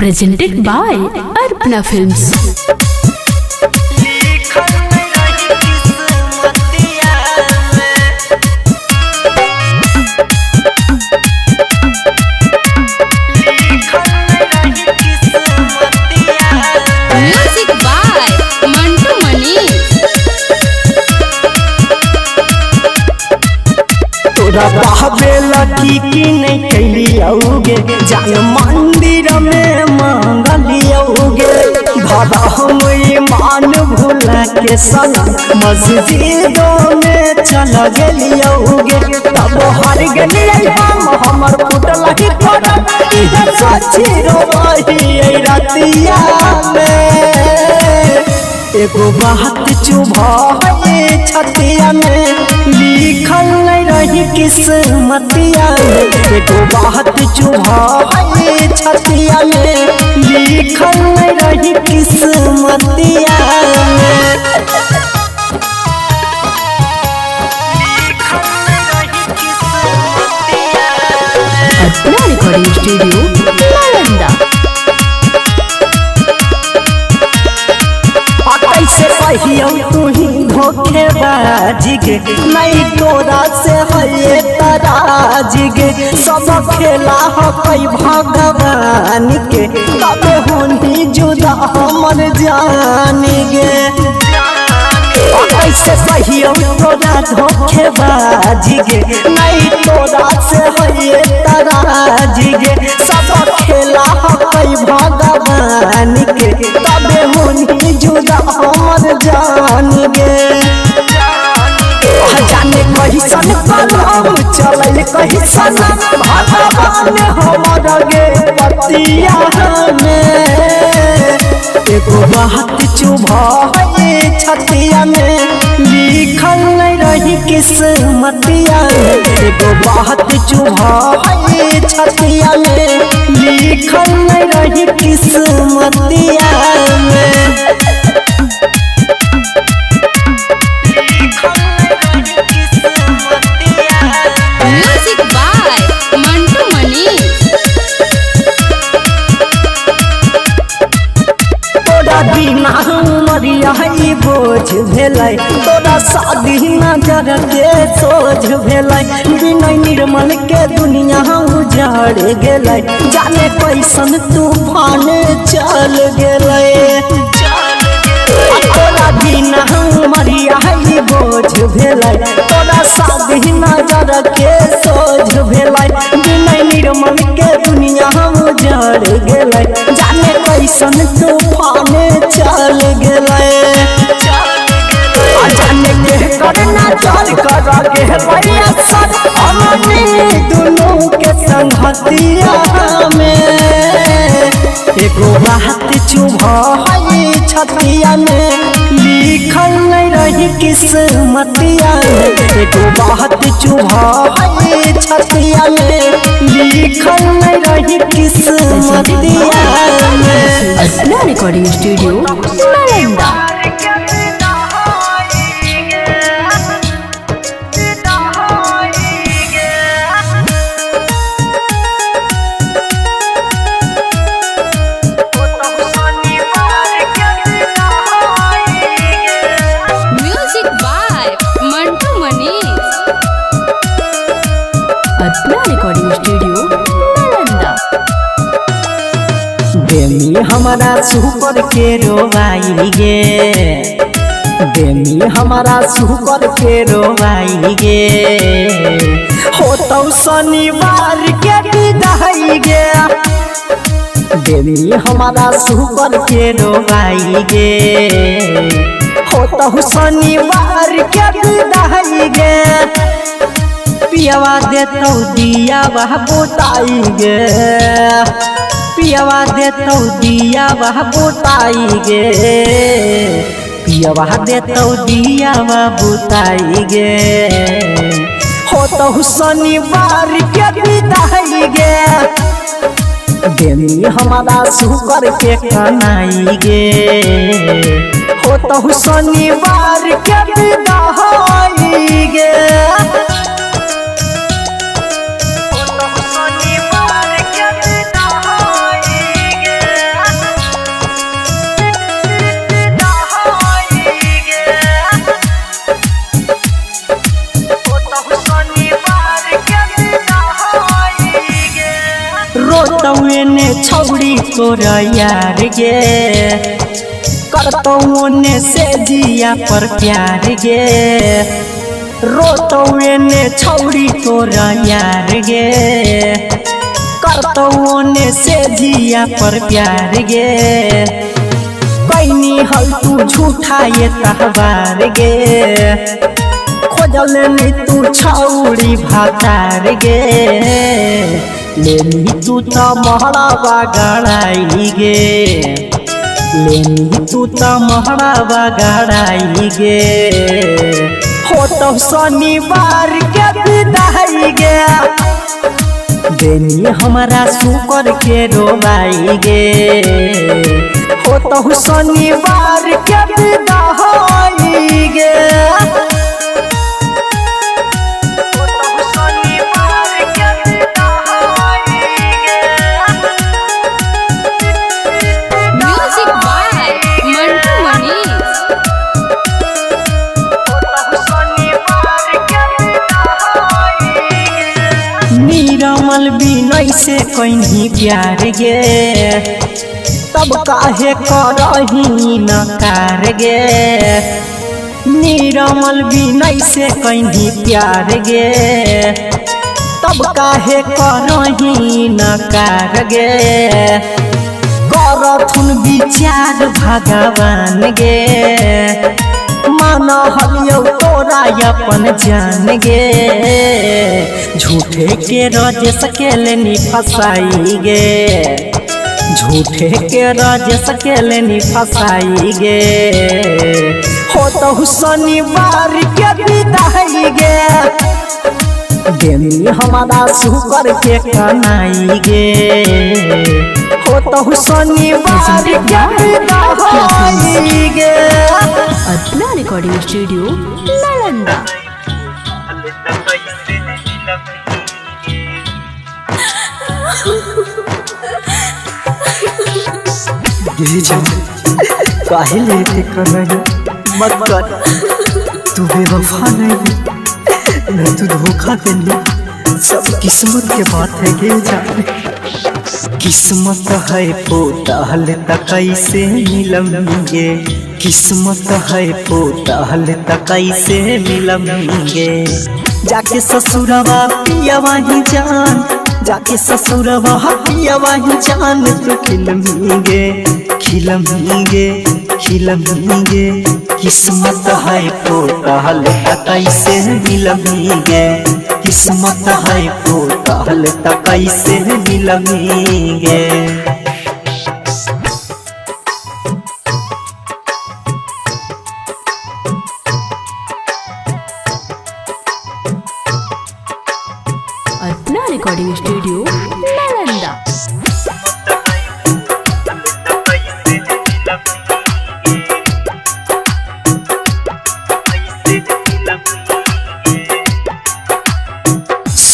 presented by Arpana Films. Music by Mantu Manish. तोरा बहबेला की नहीं कैली आओगे जान मंदिर में मांगलियोगे भादा हम ईमान भूला के संग मस्जिदों में चल गेलियोगे तब हर गेलिए हमर फुटल ही पड़ल इधर सच्ची रोही रतिया में एगो बात चुभा छतिया में लिखल नहीं रही किस्मतिया में एगो बात चुभा छतिया में लिखल नहीं रही किस्मतिया में। Arpana Recording Studio, Nalanda. कैसे कहियो तू ही धोखेबाजी गे नहीं तोरा से है तराजी गे सब खेला हो कई भगवान के तबे होनी जुदा हमर जान गे कैसे कहियो तोरा धोखेबाजी गे नहीं तोरा से है तराजी गे सब खेला हो कई भगवान के तबे होनी जुदा हमर जान गे जाने कही सन कलम चलल कही सन भगवान हमर गे पतिया में एगो बात चुभा छतिया में लिखल नहीं रही किस्मतिया में एगो बात चुभा छतिया में लिखल नहीं रही किस्मतिया में। Music by Mantu Manish. तोरा बिना उमरिया ही बोझ भेलै तोरा शादी नजर के सोझ भेलै बिना निर्मल के दुनिया उजाड़ गेलै जाने कैसन तूफान चल गेलै तोरा बिना उमरिया ही बोझ भेलै तोरा शादी नजर के सोझ भेलै बिना निर्मल के दुनिया उजाड़ गेलै जाने कैसन तूफान चल गेलै जाने के करना चल कर के भैया सर हमनी दुनू के संगतिया में एगो बात चुभा छतिया में लिखल नहीं रही किस्मतिया में एगो बात चुभा छतिया में लिखल नहीं रही किस्मतिया में। Arpana Recording Studio, Nalanda. Music by Mantu Manish. Arpana Recording Studio, Nalanda. बेमी हमारा सुपर के रोवाई गे बेमी हमारा सुपर के रोवाई गे हो तो शनिवार के विदाई गे बेमी हमारा सुपर के रोवाई गे हो तो शनिवार के विदाई गे पियावा देतौ दिया वह बोताई गे पियावा देतौ दिया वह बोताई गे पियावा देतौ दिया वह बोताई गे हो तो शनिवार के विदाई गे बेमी हमारा सुकर के कनाई गे हो तो शनिवार के विदाई गे। छौड़ी तोरा यार गे करतौ ने से जिया पर प्यार गे रोतौ ने छौड़ी तोरा यार गे करतौ ने से जिया पर प्यार गे कैनी हल तू झूठा ये तहवार गे खोजल नी तू छौड़ी भातार गे लेनी तू तो महड़ावा गड़ाई गे लेनी तू तो महड़ावा गड़ाई गे हो तो शनिवार के विदाई गे देनी हमारा सुकर के रोबाई गे हो तो शनिवार के विदाई गे म्यूजिक बाय मंटू मनीष। नीरमल बिनय से कहीं प्यार गे तब काहे करही नकार गे नीरमल बिनय से कहीं प्यार गे तब काहे करही नकार गे करथुन विचार भगवान गे मान हलियो तोरा अपन जान गे झूठे के रज सकेलनी फसाई गे झूठे के रज सकेलनी फसाई गे हो तो शनिवार के विदाई गे देनी हमारा सुकर के कनाई गे हो तो शनिवार के विदाई गे अर्पणा रिकॉर्डिंग स्टूडियो नालंदा। काहे लेके कर रही मत कर तू बेवफा नहीं न तू धोखा देनी सब किस्मत के बात है गे जाने किस्मत है पोताल तक कैसे मिलमेंगे किस्मत है पोताल तक कैसे मिलमेंगे जाके ससुरवा पिया वहीं जान जाके ससुरवा पिया वहीं जान तो खिलमेंगे खिलमेंगे खिलमेंगे किस्मत है पोताल तक कैसे मिलमेंगे किस्मत है पोताल तक कैसे मिलमेंगे अर्पणा रिकॉर्डिंग स्टूडियो नालंदा।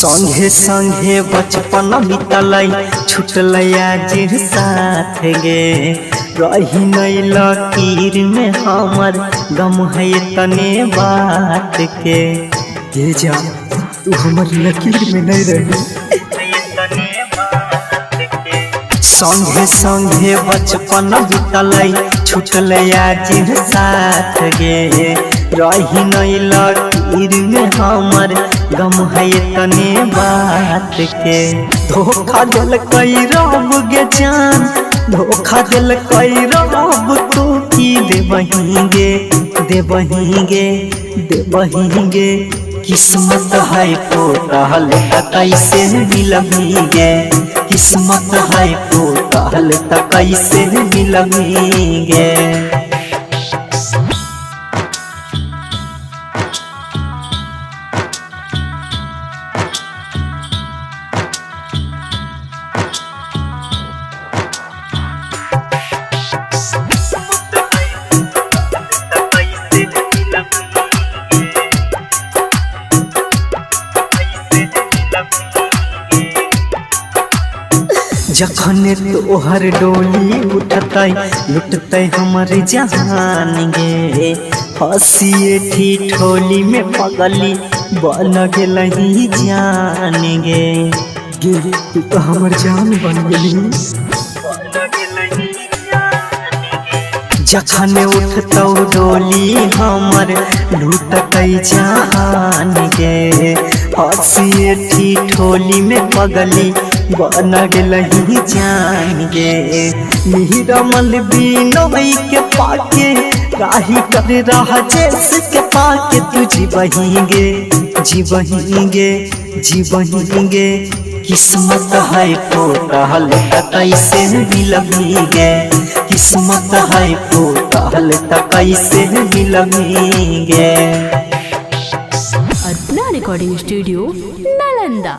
संगे संगे बचपन बीतलै छुटलै आज साथ गे रही नहीं लकीर में हमर गम है तने बात के ये जा तू हमर लकीर में नहीं रही संगे संगे बचपन बीतलै छुटलै आज साथ गे रही नहीं लकीर में हमर गम है तने बात के धोखा दिल कई रब गे जान धोखा दिल कई रब तू की देवहींगे देवहींगे देवहींगे किस्मत है पोताल तक कैसे मिलमेंगे किस्मत है पोताल तक कैसे मिलमेंगे जखन तोहर डोली उठतै लुटतै हमर जहान गे हंसिए ठिठोली में पगली बन गेलही जान गे गे तू तो हमर जान बन गेली जखन उठतौ डोली हमर लूटतै जान गे हंसिए ठिठोली में पगली बन गेलही जान गे नीरमल बिनोई के पाके राही कर रहा जैस के पाके तू जीवहींगे किस्मत है टूटल त कैसे मिलबीगे किस्मत है टूटल त कैसे मिलबीगे। Arpana Recording Studio, Nalanda.